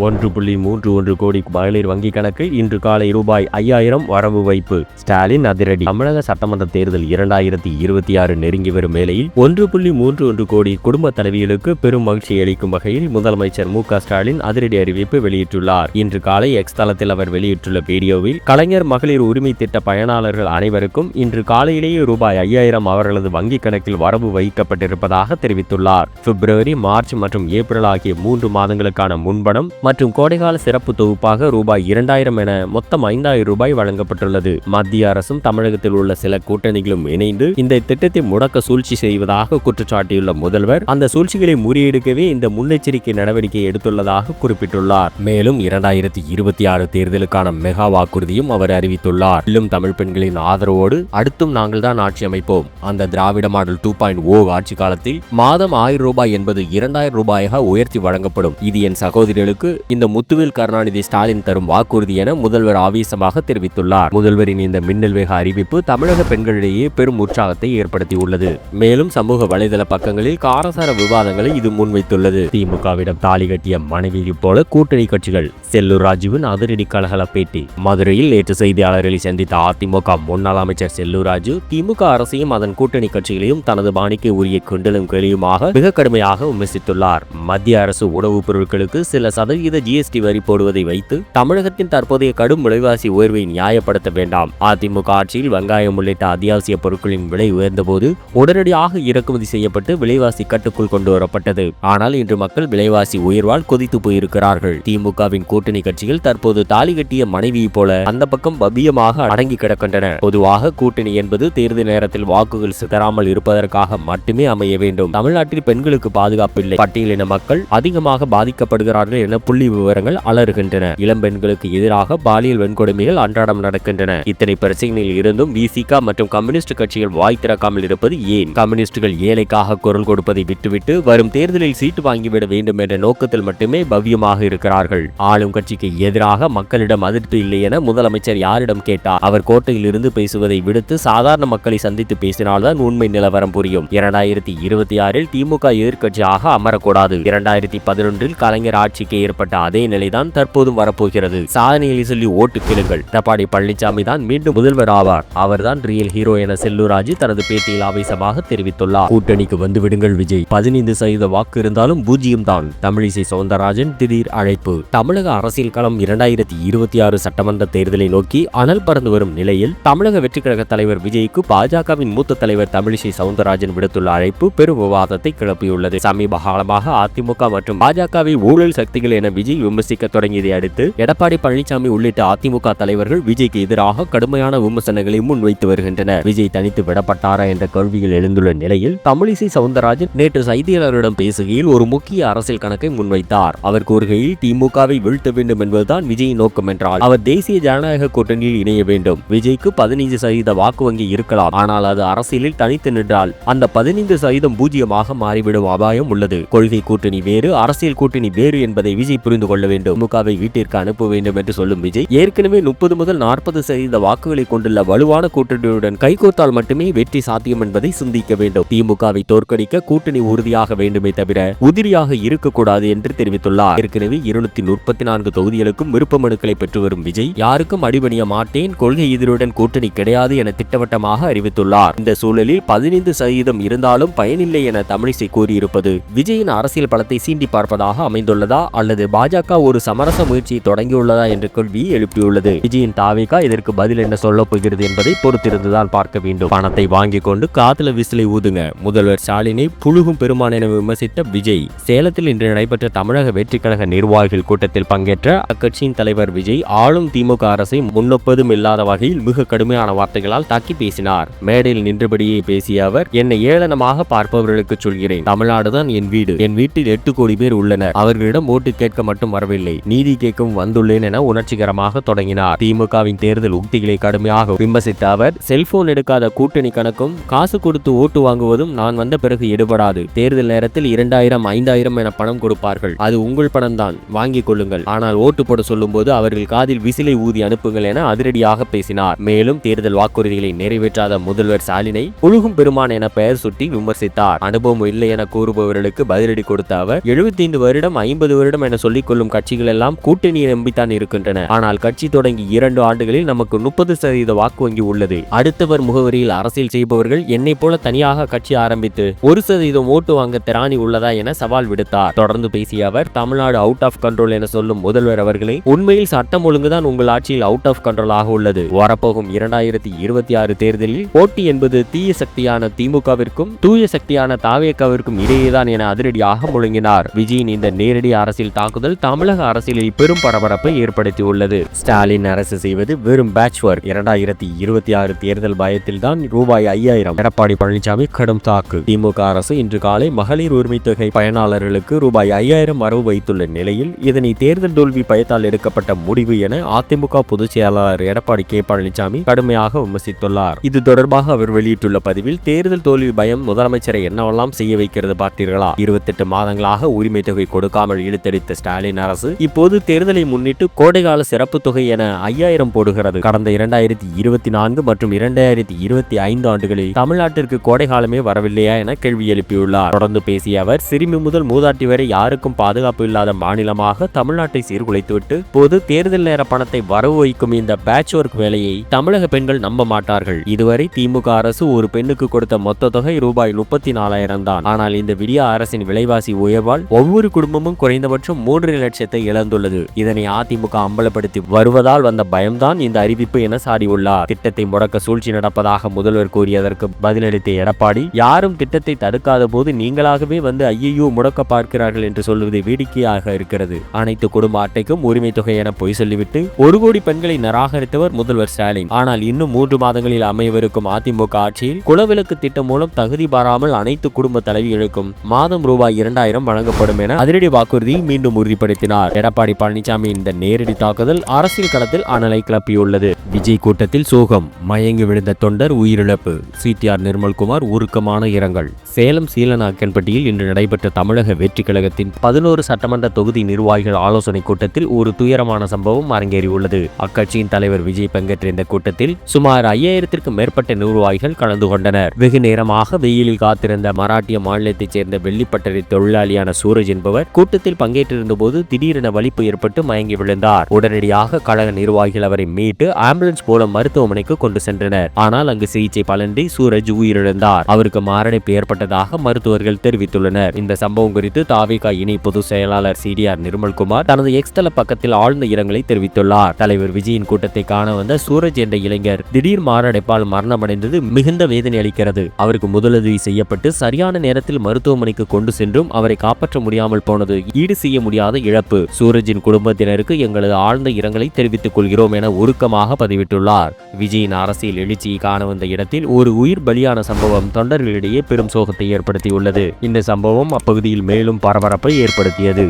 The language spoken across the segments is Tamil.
1.31 கோடி மகளிர் வங்கிக் கணக்கு இன்று காலை ரூபாய் 5000 வரவு வைப்பு. ஸ்டாலின் அதிரடி. தமிழக சட்டமன்ற தேர்தல் 2026 நெருங்கி வரும் வேளையில் 1.31 கோடி குடும்ப தலைவிகளுக்கு பெரும் மகிழ்ச்சி அளிக்கும் வகையில் முதலமைச்சர் மு.க. ஸ்டாலின் அதிரடி அறிவிப்பு வெளியிட்டுள்ளார். இன்று காலை எக்ஸ் தளத்தில் அவர் வெளியிட்டுள்ள வீடியோவில் கலைஞர் மகளிர் உரிமை திட்ட பயனாளர்கள் அனைவருக்கும் இன்று காலையிலேயே ரூபாய் 5000 அவர்களது வங்கிக் கணக்கில் வரவு வைக்கப்பட்டிருப்பதாக தெரிவித்துள்ளார். பிப்ரவரி, மார்ச் மற்றும் ஏப்ரல் ஆகிய 3 மாதங்களுக்கான முன்பணம் மற்றும் கோடைகால சிறப்பு தொகுப்பாக ரூபாய் 2000 என மொத்தம் 5000 ரூபாய் வழங்கப்பட்டுள்ளது. மத்திய அரசும் தமிழகத்தில் உள்ள சில கூட்டணிகளும் இணைந்து இந்த திட்டத்தை முடக்க சூழ்ச்சி செய்வதாக குற்றச்சாட்டியுள்ள முதல்வர் அந்த சூழ்ச்சிகளை முறியடிக்கவே இந்த முன்னெச்சரிக்கை நடவடிக்கை எடுத்துள்ளதாக குறிப்பிட்டுள்ளார். மேலும் 2026 தேர்தலுக்கான மெகா வாக்குறுதியும் அவர் அறிவித்துள்ளார். இன்னும் தமிழ் பெண்களின் ஆதரவோடு அடுத்தும் நாங்கள் தான் ஆட்சி அமைப்போம். அந்த திராவிட மாடல் 2.0 ஆட்சி காலத்தில் மாதம் 1000 ரூபாய் என்பது 2000 ரூபாயாக உயர்த்தி வழங்கப்படும். இது என் சகோதரிகளுக்கு இந்த முத்துவேல் கருணாநிதி ஸ்டாலின் தரும் வாக்குறுதி என முதல்வர் ஆவேசமாக தெரிவித்துள்ளார். முதல்வரின் இந்த மின்னல் வேக அறிவிப்பு தமிழக பெண்களிடையே பெரும் உற்சாகத்தை ஏற்படுத்தியுள்ளது. மேலும் சமூக வலைதள பக்கங்களில் காரசார விவாதங்களை இது முன்வைத்துள்ளது. திமுகவிடம் தாலி கட்டிய மனைவியை போல கூட்டணி கட்சிகள். செல்லூர் ராஜுவின் அதிரடி கலகல பேட்டி. மதுரையில் நேற்று செய்தியாளர்களை சந்தித்த அதிமுக முன்னாள் அமைச்சர் செல்லூர் ராஜு திமுக அரசையும் அதன் கூட்டணி கட்சிகளையும் தனது பாணிக்கு உரிய கிண்டலும் கேலியுமாக மிக கடுமையாக விமர்சித்துள்ளார். மத்திய அரசு உணவுப் பொருட்களுக்கு சில சதவீத ஜிஎஸ்டி வரி போடுவதை வைத்து தமிழகத்தின் தற்போதைய கடும் விலைவாசி உயர்வை நியாயப்படுத்த வேண்டாம். அதிமுக ஆட்சியில் வெங்காயம் உள்ளிட்ட அத்தியாவசிய பொருட்களின் விலை உயர்ந்தபோது உடனடியாக இறக்குமதி செய்யப்பட்டு விலைவாசி கட்டுக்குள் கொண்டு வரப்பட்டது. ஆனால் இன்று மக்கள் விலைவாசி உயர்வால் கொதித்து போயிருக்கிறார்கள். திமுகவின் கூட்டணி கட்சிகள் தற்போது தாலி கட்டிய மனைவியை போல அந்த பக்கம் பவ்யமாக அடங்கி கிடக்கின்றன. பொதுவாக கூட்டணி என்பது தேர்தல் நேரத்தில் வாக்குகள் சிதறாமல் இருப்பதற்காக மட்டுமே அமைய வேண்டும். தமிழ்நாட்டில் பெண்களுக்கு பாதுகாப்பு இல்லை. பட்டியலின மக்கள் அதிகமாக பாதிக்கப்படுகிறார்கள் என புள்ளி விவரங்கள் அலறுகின்றன. இளம் பெண்களுக்கு எதிராக பாலியல் வன்கொடுமைகள் அன்றாடம் நடக்கின்றன. இத்தனை பிரச்சனையில் இருந்தும் விசிக மற்றும் கம்யூனிஸ்ட் கட்சிகள் வாய் திறக்காமல் இருப்பது ஏன்? கம்யூனிஸ்டுகள் ஏழைக்காக குரல் கொடுப்பதை விட்டுவிட்டு வரும் தேர்தலில் சீட்டு வாங்கிவிட வேண்டும் என்ற நோக்கத்தில் மட்டுமே பவ்யமாக இருக்கிறார்கள். ஆளும் கட்சிக்கு எதிராக மக்களிடம் அதிருப்தி இல்லை என முதலமைச்சர் யாரிடம் கேட்டார்? அவர் கோட்டையில் இருந்து பேசுவதை விடுத்து சாதாரண மக்களை சந்தித்து பேசினால்தான் உண்மை நிலவரம் புரியும். 2026 திமுக எதிர்க்கட்சியாக அமரக்கூடாது. 2011 கலைஞர் ஆட்சிக்கு ஏற்பட்ட அதே நிலைதான் தற்போதும் வரப்போகிறது. சாதனைகளை சொல்லி ஓட்டு கேளுங்கள். எடப்பாடி பழனிசாமி தான் மீண்டும் முதல்வர் ஆவார். அவர்தான் ரியல் ஹீரோ என செல்லூர் ராஜு தனது பேட்டியில் ஆவேசமாக தெரிவித்துள்ளார். கூட்டணிக்கு வந்துவிடுங்கள் விஜய். 15% வாக்கு இருந்தாலும் 0 தான். தமிழிசை சவுந்தரராஜன் திடீர் அழைப்பு. தமிழக அரசியல் களம் 2026 சட்டமன்ற தேர்தலை நோக்கி அனல் பறந்து வரும் நிலையில் தமிழக வெற்றி கழக தலைவர் விஜய்க்கு பாஜகவின் மூத்த தலைவர் தமிழிசை சவுந்தரராஜன் விடுத்துள்ள அழைப்பு பெரும் விவாதத்தை கிளப்பியுள்ளது. சமீப காலமாக அதிமுக மற்றும் பாஜகவை ஊழல் சக்திகள் என விஜய் விமர்சிக்க தொடங்கியதை அடுத்து எடப்பாடி பழனிசாமி உள்ளிட்ட அதிமுக தலைவர்கள் விஜய்க்கு எதிராக கடுமையான விமர்சனங்களை முன்வைத்து வருகின்றனர். விஜய் தனித்து விடப்பட்டாரா என்ற கேள்விகள் எழுந்துள்ள நிலையில் தமிழிசை சவுந்தரராஜன் நேற்று செய்தியாளர்களிடம் பேசுகையில் ஒரு முக்கிய அரசியல் கணக்கை முன்வைத்தார். அவர் கூறுகையில் திமுகவை வீழ்த்த வேண்டும் என்பதுதான் விஜயின் நோக்கம் என்றால் அவர் தேசிய ஜனநாயக கூட்டணியில் இணைய வேண்டும். விஜய்க்கு 15% வாக்கு வங்கி இருக்கலாம். ஆனால் அது அரசியலில் தனித்து நின்றால் அந்த 15% 0 மாறிவிடும் அபாயம் உள்ளது. கொள்கை கூட்டணி வேறு, அரசியல் கூட்டணி வேறு என்பதை விஜய் புரிந்து கொள்ள வேண்டும். திமுகவை வீட்டிற்கு அனுப்ப வேண்டும் என்று சொல்லும் விஜய் ஏற்கனவே 30 முதல் 40% வாக்குகளை கொண்டுள்ள வலுவான கூட்டணியுடன் கைகோர்த்தால் மட்டுமே வெற்றி சாத்தியம் என்பதை சிந்திக்க வேண்டும். திமுகவை தோற்கடிக்க கூட்டணி உறுதியாக வேண்டுமே தவிர உதிரியாக இருக்கக்கூடாது என்று தெரிவித்துள்ளார். ஏற்கனவே 234 தொகுதிகளுக்கும் விருப்ப மனுக்களை பெற்று வரும் விஜய் யாருக்கும் அடிபணிய மாட்டேன், கொள்கை எதிரியுடன் கூட்டணி கிடையாது என திட்டவட்டமாக அறிவித்துள்ளார். இந்த சூழலில் 15% இருந்தாலும் பயனில்லை என தமிழிசை கூறியிருப்பது விஜயின் அரசியல் பலத்தை சீண்டி பார்ப்பதாக அமைந்துள்ளதா அல்லது பாஜக ஒரு சமரச முயற்சியை தொடங்கியுள்ளதா என்ற கேள்வியை எழுப்பியுள்ளது. விஜயின் தாவேகா இதற்கு பதில் என்ன சொல்ல போகிறது என்பதை பொறுத்திருந்துதான் பார்க்க வேண்டும். பணத்தை வாங்கிக் கொண்டு காதல விசிலை ஊதுங்க. முதல்வர் ஸ்டாலினை புழுகும் பெருமான் என விமர்சித்த விஜய் சேலத்தில் இன்று நடைபெற்ற தமிழக வெற்றி கழக நிர்வாகிகள் கூட்டத்தில் பங்கேற்ற அக்கட்சியின் தலைவர் விஜய் ஆளும் திமுக அரசை முன்னொப்பதும் இல்லாத வகையில் மிக கடுமையான வார்த்தைகளால் தாக்கி பேசினார். மேடையில் நின்றபடியே பேசிய அவர், என்னை ஏளனமாக பார்ப்பவர்களுக்கு சொல்கிறேன், தமிழ்நாடுதான் என் வீடு. என் வீட்டில் 8 கோடி பேர் உள்ளனர். அவர்களிடம் ஓட்டு கேட்க மட்டும் வரவில்லை, நீதி கேட்கவும் வந்துள்ளேன் என உணர்ச்சிகரமாக தொடங்கினார். திமுகவின் தேர்தல் உக்திகளை கடுமையாக விமர்சித்த அவர், செல்போன் எடுக்காத கூட்டணி கணக்கும் காசு கொடுத்து ஓட்டு வாங்குவதும் நான் வந்த பிறகு எடுபடாது. தேர்தல் நேரத்தில் 2000 5000 என பணம் கொடுப்பார்கள். அது உங்கள் பணம் தான், வாங்கிக் கொள்ளுங்கள். ஆனால் ஓட்டு போட சொல்லும் போது அவர்கள் காதில் விசிலை ஊதி அனுப்புங்கள் என அதிரடியாக பேசினார். மேலும் தேர்தல் வாக்குறுதிகளை நிறைவேற்றாத முதல்வர் ஸ்டாலினை புழுகும் பெருமான் என பெயர் சுட்டி விமர்சித்தார். அனுபவம் இல்லை என கூறுபவர்களுக்கு பதிலடி கொடுத்த அவர் 75 வருடம் 50 வருடம் என சொல்லிக் கொள்ளும் கட்சிகள் எல்லாம் கூட்டணியை நம்பித்தான் இருக்கின்றன. ஆனால் கட்சி தொடங்கி 2 ஆண்டுகளில் நமக்கு 30% வாக்கு வங்கி உள்ளது. அடுத்தவர் முகவரியில் அரசியல் செய்பவர்கள் என்னை போல தனியாக கட்சி ஆரம்பித்து 1% ஓட்டு வாங்க திராணி உள்ளதா என சவால் விடுத்தார். தொடர்ந்து பேசிய அவர், தமிழ்நாடு அவுட் ஆஃப் கண்ட்ரோல் என சொல்லும் முதல்வர் அவர்களே, உண்மையில் சட்டம் ஒழுங்குதான் உங்கள் ஆட்சியில் அவுட் ஆஃப் கண்ட்ரோல் ஆக உள்ளது. வரப்போகும் 2026 தேர்தலில் போட்டி என்பது தீய சக்தியான திமுகவிற்கும் தூய சக்தியான தாவேகாவிற்கும் இடையேதான் என அதிரடியாக முழங்கினார். விஜயின் இந்த நேரடி அரசியல் தாக்குதல் தமிழக அரசியலில் பெரும் பரபரப்பை ஏற்படுத்தியுள்ளது. ஸ்டாலின் அரசு செய்வது வெறும் பேட்ச் ஒர்க். 2026 தேர்தல் பயத்தில் தான் ரூபாய் 5000. எடப்பாடி பழனிசாமி கடும் தாக்கு. திமுக அரசு இன்று காலை மகளிர் உரிமை தொகை பயனாளர்களுக்கு ரூபாய் 5000 வரவு வைத்துள்ள நிலையில் இதனை தேர்தல் தோல்வி பயத்தால் எடுக்கப்பட்ட முடிவு என அதிமுக பொதுச் செயலாளர் எடப்பாடி கே பழனிசாமி கடுமையாக விமர்சித்துள்ளார். இது தொடர்பாக அவர் வெளியிட்டுள்ள பதிவில், தேர்தல் தோல்வி பயம் முதலமைச்சரை என்னவெல்லாம் செய்ய வைக்கிறது பார்த்தீர்களா? 28 மாதங்களாக உரிமை தொகை கொடுக்காமல் இழுத்தடித்த ஸ்டாலின் அரசு இப்போது தேர்தலை முன்னிட்டு கோடைகால சிறப்பு தொகை என 5000 போடுகிறது. கடந்த 2024 மற்றும் 2025 ஆண்டுகளில் தமிழ்நாட்டிற்கு கோடைகாலமே வரவில்லையா என கேள்வி எழுப்பியுள்ளார். தொடர்ந்து பேசிய அவர், சிறுமி முதல் மூதாட்டி வரை யாருக்கும் பாதுகாப்பு இல்லாத மாநிலமாக தமிழ்நாட்டை சீர்குலைத்துவிட்டு போது தேர்தல் நேர பணத்தை வரவு வைக்கும் இந்த பேட்ச் ஒர்க் வேலையை தமிழக பெண்கள் நம்ப மாட்டார்கள். இதுவரை திமுக அரசு ஒரு பெண்ணுக்கு கொடுத்த மொத்த தொகை ரூபாய் 34,000 தான். ஆனால் இந்த விடிய அரசின் விலைவாசி உயர்வால் ஒவ்வொரு குடும்பமும் குறைந்தபட்சம் 3 லட்சத்தை இழந்துள்ளது. இதனை அதிமுக அம்பலப்படுத்தி வருவதால் வந்த பயம்தான் இந்த அறிவிப்பு என சாடியுள்ளார். திட்டத்தை முடக்க சூழ்ச்சி நடப்பதாக முதல்வர் கூறியதற்கு பதிலளித்த எடப்பாடி, யாரும் திட்டத்தை தடுக்காத போது நீங்களாகவே வந்து ஐயோ முடக்க பார்க்கிறார்கள் என்று சொல்வது வேடிக்கையாக இருக்கிறது. அனைத்து குடும்ப அட்டைக்கும் உரிமை தொகை என பொய் சொல்லிவிட்டு 1 கோடி பெண்களை நிராகரித்தவர் முதல்வர் ஸ்டாலின். ஆனால் இன்னும் 3 மாதங்களில் அமையவிருக்கும் அதிமுக ஆட்சியில் குலவிளக்கு திட்டம் மூலம் தகுதி பாராமல் அனைத்து குடும்ப தலைவிகளுக்கும் மாதம் ரூபாய் 2000 வழங்கப்படும் என அதிரடி வாக்குறுதியை மீண்டும் உறுதிப்படுத்தினார். எடப்பாடி பழனிசாமி இந்த நேரடி தாக்குதல் அரசியல் களத்தில் அனலை கிளப்பியுள்ளது. விஜய் கூட்டத்தில் சோகம், மயங்கி விழுந்த தொண்டர் உயிரிழப்பு. சிடிஆர் நிர்மல்குமார் உருக்கமான இரங்கல். சேலம் சீலநாயக்கன்பட்டியில் இன்று நடைபெற்ற தமிழக வெற்றி கழகத்தின் 11 சட்டமன்ற தொகுதி நிர்வாகிகள் ஆலோசனை கூட்டத்தில் ஒரு துயரமான சம்பவம் அரங்கேறியுள்ளது. அக்கட்சியின் தலைவர் விஜய் பங்கேற்ற இந்த கூட்டத்தில் சுமார் 5000க்கும் மேற்பட்ட நிர்வாகிகள் கலந்து கொண்டனர். வெகு நேரமாக வெயிலில் காத்திருந்த மராட்டிய மாநிலத்தைச் சேர்ந்த வெள்ளிப்பட்டறை தொழிலாளியான சூரஜ் என்பவர் கூட்டத்தில் பங்கேற்றிருந்த போது திடீரென வலிப்பு ஏற்பட்டு மயங்கி விழுந்தார். உடனடியாக கழக நிர்வாகிகள் அவரை மீட்டு ஆம்புலன்ஸ் மூலம் மருத்துவமனைக்கு கொண்டு சென்றனர். ஆனால் அங்கு சிகிச்சை பலனின்றி சூரஜ் உயிரிழந்தார். அவருக்கு மாரடைப்பு ஏற்பட்டதாக மருத்துவர்கள் தெரிவித்துள்ளனர். இந்த சம்பவம் குறித்து தாவேகா இணை பொதுச் செயலாளர் சிடிஆர் நிர்மல்குமார் தனது எக்ஸ் தள பக்கத்தில் ஆழ்ந்த இரங்கலை தெரிவித்துள்ளார். தலைவர் விஜயின் கூட்டத்தை காண வந்த சூரஜ் என்ற இளைஞர் திடீர் மாரடைப்பால் மரணமடைந்தது மிகுந்த வேதனை அளிக்கிறது. அவருக்கு முதலுதவி செய்யப்பட்டு சரியான நேரத்தில் மருத்துவமனைக்கு கொண்டு சென்றும் அவரை காப்பாற்ற முடியாமல் போனது ஈடு செய்ய முடியாத இழப்பு. சூரஜின் குடும்பத்தினருக்கு எங்களது ஆழ்ந்த இரங்கலை தெரிவித்துக் கொள்கிறோம் என உருக்கமாக பதிவிட்டுள்ளார். விஜயின் அரசியல் எழுச்சியை காண வந்த இடத்தில் ஒரு உயிர் பலியான சம்பவம் தொண்டர்களிடையே பெரும் சோகத்தை ஏற்படுத்தியுள்ளது. இந்த சம்பவம் அப்பகுதியில் மேலும் பரபரப்பை ஏற்படுத்தியது.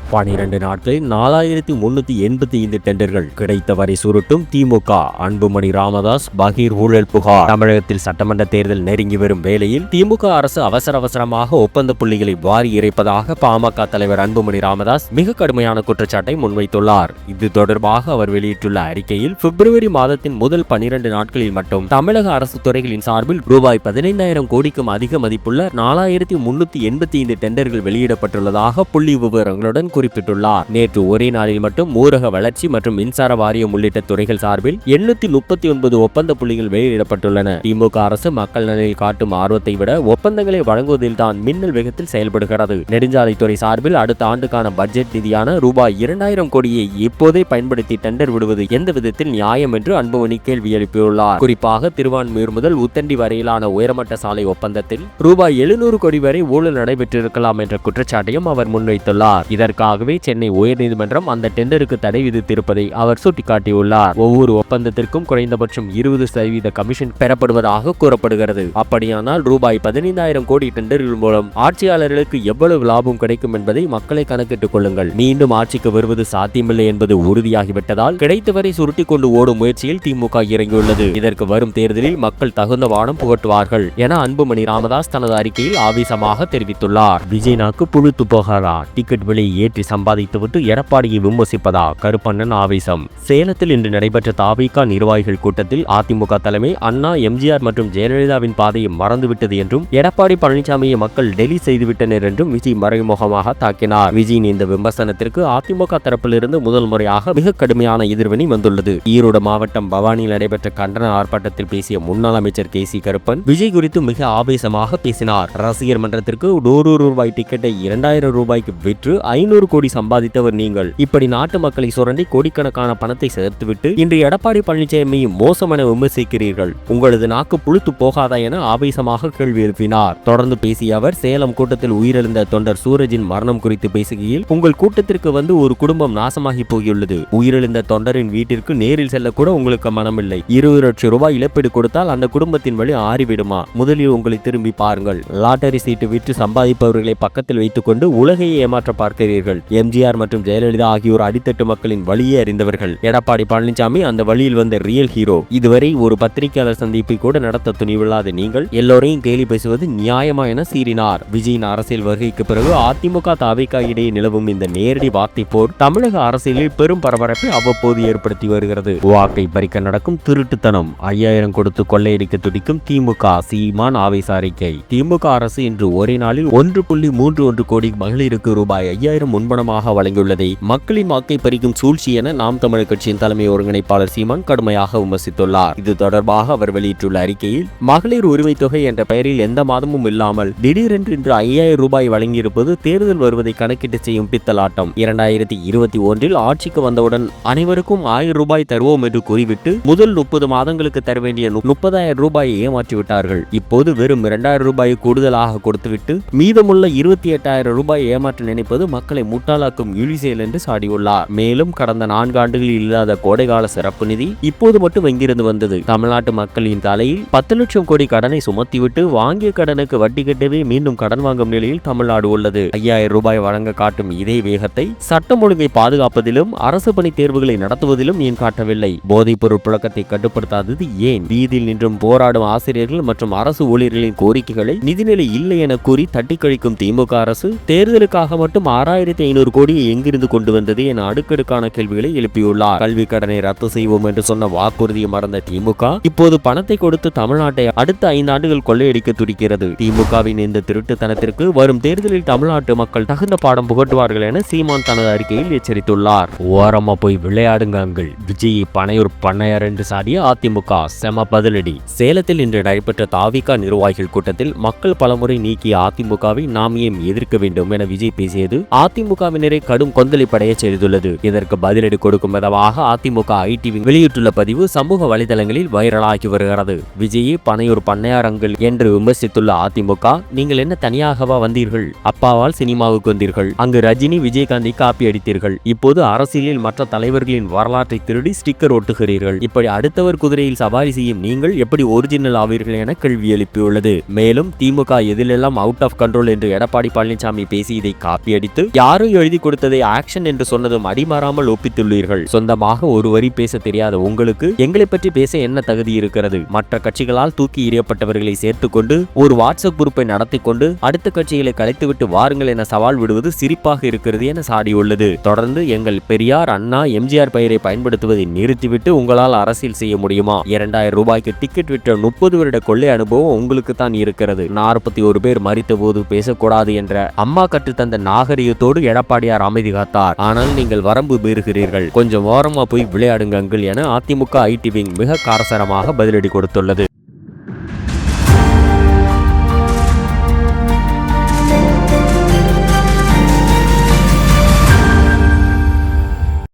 12 நாட்களில் 4385 டெண்டர்கள் கிடைத்தவரை சுருட்டும் திமுக. அன்புமணி ராமதாஸ் பகீர் ஊழல் புகார். தமிழகத்தில் சட்டமன்ற தேர்தல் நெருங்கி வரும் வேளையில் திமுக அரசு அவசரமாக ஒப்பந்த புள்ளிகளை வாரி இறைப்பதாக பாமக தலைவர் அன்புமணி ராமதாஸ் மிக கடுமையான குற்றச்சாட்டை முன்வைத்துள்ளார். இது தொடர்பாக அவர் வெளியிட்டுள்ள அறிக்கையில், பிப்ரவரி மாதத்தின் முதல் 12 நாட்களில் மட்டும் தமிழக அரசு துறைகளின் சார்பில் ரூபாய் 15,000 கோடிக்கும் அதிக மதிப்புள்ள 4385 டெண்டர்கள் வெளியிடப்பட்டுள்ளதாக புள்ளி விவரங்களுடன் குறிப்பிட்டுள்ளார். நேற்று ஒரே நாளில் மட்டும் ஊரக வளர்ச்சி மற்றும் மின்சார வாரியம் உள்ளிட்ட துறைகள் சார்பில் 839 ஒப்பந்த புள்ளிகள் வெளியிடப்பட்டுள்ளன. திமுக அரசு மக்கள் நலனில் காட்டும் ஆர்வத்தை விட ஒப்பந்தங்களை வழங்குவதில் தான் மின்னல் வேகத்தில் செயல்படுகிறது. நெடுஞ்சாலைத்துறை சார்பில் அடுத்த ஆண்டுக்கான பட்ஜெட் நிதியான ரூபாய் 2000 கோடியை இப்போதே பயன்படுத்தி டெண்டர் விடுவது எந்த விதத்தில் நியாயம் என்று அன்புமணி கேள்வி எழுப்பியுள்ளார். குறிப்பாக திருவான்மியூர் முதல் உத்தண்டி வரையிலான உயர்மட்ட சாலை ஒப்பந்தத்தில் ரூபாய் 700 கோடி வரை ஊழல் நடைபெற்றிருக்கலாம் என்ற குற்றச்சாட்டையும் அவர் முன்வைத்துள்ளார். இதற்காகவே சென்னை உயர்நீதிமன்றம் அந்த டெண்டருக்கு தடை விதித்திருப்பதை அவர் சுட்டிக்காட்டியுள்ளார். ஒவ்வொரு ஒப்பந்தத்திற்கும் குறைந்தபட்சம் 20% கமிஷன் பெறப்படுவதாக கூறப்படுகிறது. அப்படியானால் ரூபாய் 15,000 கோடி டெண்டர்கள் மூலம் ஆட்சியாளர்களுக்கு எவ்வளவு லாபம் கிடைக்கும் என்பதை மக்களை கணக்கிட்டுக் கொள்ளுங்கள். மீண்டும் ஆட்சிக்கு வருவது சாத்தியமில்லை என்பது உறுதியாகிவிட்டதால் கிடைத்தவரை சுருட்டி கொண்டு ஓடும் முயற்சியில் திமுக இறங்கியுள்ளது. இதற்கு வரும் தேர்தலில் மக்கள் தகுந்த வானம் புகட்டுவார்கள் என அன்புமணி ராமதாஸ் தனது அறிக்கையில் ஆவேசமாக தெரிவித்துள்ளார். விஜய் நாக்கு புழுத்து போகாரா? டிக்கெட் விலை வெற்றி சம்பாதித்துவிட்டு எடப்பாடியை விமர்சிப்பதா கருப்பண்ணன் ஆவேசம். சேலத்தில் இன்று நடைபெற்ற தாவிக நிர்வாகிகள் கூட்டத்தில் அதிமுக தலைமை அண்ணா, எம்ஜிஆர் மற்றும் ஜெயலலிதாவின் பாதையை மறந்துவிட்டது என்றும் எடப்பாடி பழனிசாமியை மக்கள் டெலி செய்துவிட்டனர் என்றும் விஜய் மறைமுகமாக தாக்கினார். விஜயின் இந்த விமர்சனத்திற்கு அதிமுக தரப்பிலிருந்து முதல் முறையாக மிக கடுமையான எதிர்வினை வந்துள்ளது. ஈரோடு மாவட்டம் பவானியில் நடைபெற்ற கண்டன ஆர்ப்பாட்டத்தில் பேசிய முன்னாள் அமைச்சர் கே.சி. கருப்பன் விஜய் குறித்து மிக ஆவேசமாக பேசினார். ரசிகர் மன்றத்திற்கு 100 ரூபாய் டிக்கெட்டை 2000 ரூபாய்க்கு விற்று 500 கோடி சம்பாதித்தவர் நீங்கள். இப்படி நாட்டு மக்களை சுரண்டி கோடிக்கணக்கான பணத்தை சேர்த்துவிட்டு இன்று எடப்பாடி பழனிசாமியை மோசமென விமர்சிக்கிறீர்கள். உங்களது நாக்கு புழுத்து போகாதா என ஆவேசமாக கேள்வி எழுப்பினார். தொடர்ந்து பேசிய அவர் சேலம் கூட்டத்தில் உயிரிழந்த தொண்டர் சூரஜின் மரணம் குறித்து பேசுகையில், உங்கள் கூட்டத்திற்கு வந்து ஒரு குடும்பம் நாசமாகி போயுள்ளது. உயிரிழந்த தொண்டரின் வீட்டிற்கு நேரில் செல்லக்கூட உங்களுக்கு மனமில்லை. 20 லட்சம் ரூபாய் இழப்பீடு கொடுத்தால் அந்த குடும்பத்தின் வழி ஆறிவிடுமா? முதலில் உங்களை திரும்பி பாருங்கள். லாட்டரி சீட்டு விற்று சம்பாதிப்பவர்களை பக்கத்தில் வைத்துக் கொண்டு உலகையை ஏமாற்ற பார்க்கிறீர்கள். எம்ஜிஆர் மற்றும் ஜெயலலிதா ஆகியோர் அடித்தட்டு மக்களின் வழியே அறிந்தவர்கள். எடப்பாடி பழனிசாமி அந்த வழியில் வந்த ரியல் ஹீரோ. இதுவரை ஒரு பத்திரிகையாளர் சந்திப்பை கூட நடத்த துணிவில்லாத நீங்கள் எல்லோரையும் கேலி பேசுவது நியாயமா என சீறினார். விஜயின் அரசியல் வருகைக்கு பிறகு அதிமுக தாவேகா இடையே நிலவும் இந்த நேரடி வார்த்தை போர் தமிழக அரசியலில் பெரும் பரபரப்பை அவ்வப்போது ஏற்படுத்தி வருகிறது. வாக்கை பறிக்க நடக்கும் திருட்டுத்தனம், 5000 கொடுத்து கொள்ளையடிக்க துடிக்கும் திமுக, சீமான் ஆவேச அறிக்கை. திமுக அரசு இன்று ஒரே நாளில் 1.31 கோடி மகளிருக்கு ரூபாய் 5000 முன்பணமாக வழங்கியுள்ளதை மக்களின் வாக்கை பறிக்கும் சூழ்ச்சி என நாம் தமிழர் கட்சியின் தலைமை ஒருங்கிணைப்பாளர் சீமான் கடுமையாக விமர்சித்துள்ளார். இது தொடர்பாக அவர் வெளியிட்டுள்ள அறிக்கையில், மகளிர் உரிமை தொகை என்ற பெயரில் எந்த மாதமும் இல்லாமல் திடீரென்று இன்று 5000 ரூபாய் வழங்கியிருப்பது தேர்தல் வருவதை கணக்கிட்டு செய்யும் பித்தலாட்டம். 2021 ஆட்சிக்கு வந்தவுடன் அனைவருக்கும் 1000 ரூபாய் தருவோம் என்று கூறிவிட்டு முதல் 30 மாதங்களுக்கு தர வேண்டிய 30,000 ரூபாயை ஏமாற்றிவிட்டார்கள். இப்போது வெறும் 2000 ரூபாயை கூடுதலாக கொடுத்துவிட்டு மீதமுள்ள 28,000 ரூபாய் ஏமாற்ற நினைப்பது மக்களை முட்டாளாக்கும் இழிசெயல் என்று சாடியுள்ளார். மேலும் கடந்த 4 ஆண்டுகளில் இல்லாத கோடைகால சிறப்பு நிதி இப்போது மட்டும் எங்கிருந்து வந்தது? தமிழ்நாட்டு மக்களின் தலையில் 10 லட்சம் கோடி கடனை சுமத்திவிட்டு வாங்கிய கடனுக்கு வட்டி கட்டவே மீண்டும் கடன் வாங்கும் நிலையில் தமிழ்நாடு உள்ளது. 5000 ரூபாய் வழங்க காட்டும் இதே வேகத்தை சட்டம் ஒழுங்கை பாதுகாப்பதிலும் அரசு பணி தேர்வுகளை நடத்துவதிலும் ஏன் காட்டவில்லை? போதைப் பொருள் புழக்கத்தை கட்டுப்படுத்தாதது ஏன்? வீதியில் நின்றும் போராடும் ஆசிரியர்கள் மற்றும் அரசு ஊழியர்களின் கோரிக்கைகளை நிதிநிலை இல்லை என கூறி தட்டி கழிக்கும் திமுக அரசு தேர்தலுக்காக மட்டும் 6500 கோடியை எங்கிருந்து கொண்டு வந்தது என அடுக்கடுக்கான கேள்விகளை எழுப்பியுள்ளார். கல்வி கடனை ரத்து செய்வோம் என்று சொன்ன வாக்குறுதியை மறந்த திமுக இப்போது பணத்தை கொடுத்து தமிழ்நாட்டை அடுத்த 5 ஆண்டுகள் கொள்ளையடிக்க துடிக்கிறது. திமுகவின் இந்த திருட்டுத்தனத்திற்கு வரும் தேர்தலில் தமிழ்நாட்டு மக்கள் தகுந்த பாடம் புகட்டுவார்கள் என சீமான் தனது அறிக்கையில் எச்சரித்துள்ளார். ஓரமா போய் விளையாடுங்கள், விஜய் பனையூர் பண்ணையார் என்று சாடிய அதிமுக செம பதிலடி. சேலத்தில் இன்று நடைபெற்ற தாவிக நிர்வாகிகள் கூட்டத்தில் மக்கள் பலமுறை நீக்கிய அதிமுகவை நாம் ஏன் எதிர்க்க வேண்டும் என விஜய் பேசியது அதிமுகவினரை கடும் கொந்தளிப்படைய செய்துள்ளது. இதற்கு பதிலடி கொடுக்கும் விதமாக அதிமுக ஐடிவி வெளியிட்டுள்ள பதிவு சமூக வலைதளங்களில் வைரலாகி வருகிறது. விஜயை பனையூர் பண்ணையார் அங்கிள் என்று விமர்சித்துள்ள அதிமுக, நீங்கள் என்ன தனியாகவா வந்தீர்கள்? அப்பாவால் சினிமாவுக்கு வந்தீர்கள். அங்கு ரஜினி, விஜயகாந்தை காப்பி அடித்தீர்கள். இப்போது அரசியலில் மற்ற தலைவர்களின் வரலாற்றை திருடி ஸ்டிக்கர் ஒட்டுகிறீர்கள். இப்படி அடுத்தவர் குதிரையில் சவாரி செய்யும் நீங்கள் எப்படி ஒரிஜினல் ஆவீர்கள் என கேள்வி எழுப்பியுள்ளது. மேலும் திமுக எதிலெல்லாம் அவுட் ஆஃப் கண்ட்ரோல் என்று எடப்பாடி பழனிசாமி பேசி இதை காப்பி அடித்து யாரும் எழுதி கொடுத்ததை ஆக்ஷன் என்று சொன்னதும் அடிமாறாமல் ஒப்பித்துள்ளீர்கள். சொந்தமாக ஒரு வரி பேச தெரியாத உங்களுக்கு எங்களை பற்றி பேச என்ன தகுதி இருக்கிறது? மற்ற கட்சிகளால் தூக்கி எறியப்பட்டவர்களை சேர்த்துக்கொண்டு ஒரு வாட்ஸ்அப் குரூப்பை நடத்தி கொண்டு அடுத்த கட்சிகளை கலைத்துவிட்டு வாருங்கள் என சவால் விடுவது சிரிப்பாக இருக்கிறது என சாடியுள்ளது. தொடர்ந்து எங்கள் பெரியார், அண்ணா, எம்ஜிஆர் பெயரை பயன்படுத்துவதை நிறுத்திவிட்டு உங்களால் அரசியல் செய்ய முடியுமா? 2000 ரூபாய்க்கு டிக்கெட் விற்ற 30 வருட கொள்ளை அனுபவம் உங்களுக்கு தான் இருக்கிறது. 41 பேர் மரித்த போது பேசக்கூடாது என்ற அம்மா கற்றுத்தந்த நாகரிகத்தோடு எடப்பாடியார் அமைதி காத்தார். ஆனால் நீங்கள் வரம்பு மீறுகிறீர்கள். கொஞ்சம் ஓரமா போய் விளையாடுங்கள் என அதிமுக ஐடி விங் மிக காரசாரமாக பதிலடி கொடுத்துள்ளது.